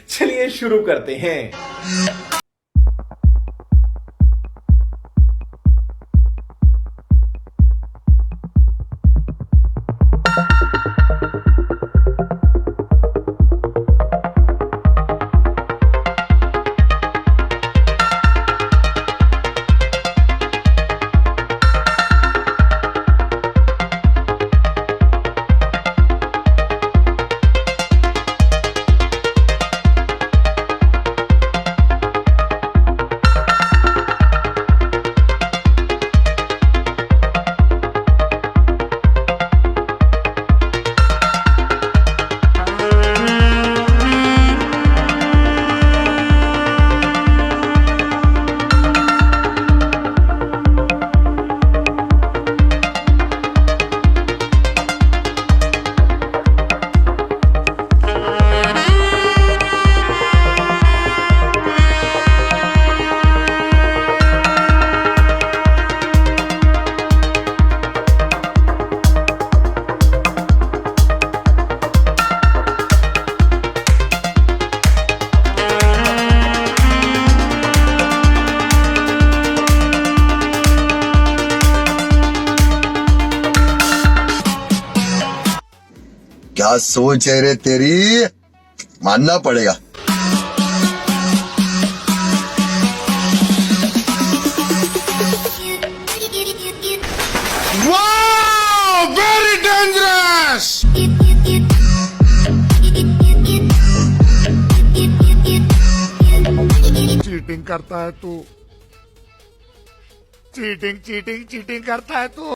चलिए शुरू करते हैं। क्या सोच है रे तेरी, मानना पड़ेगा। Wow, very dangerous. चीटिंग करता है तू, चीटिंग चीटिंग चीटिंग करता है तू।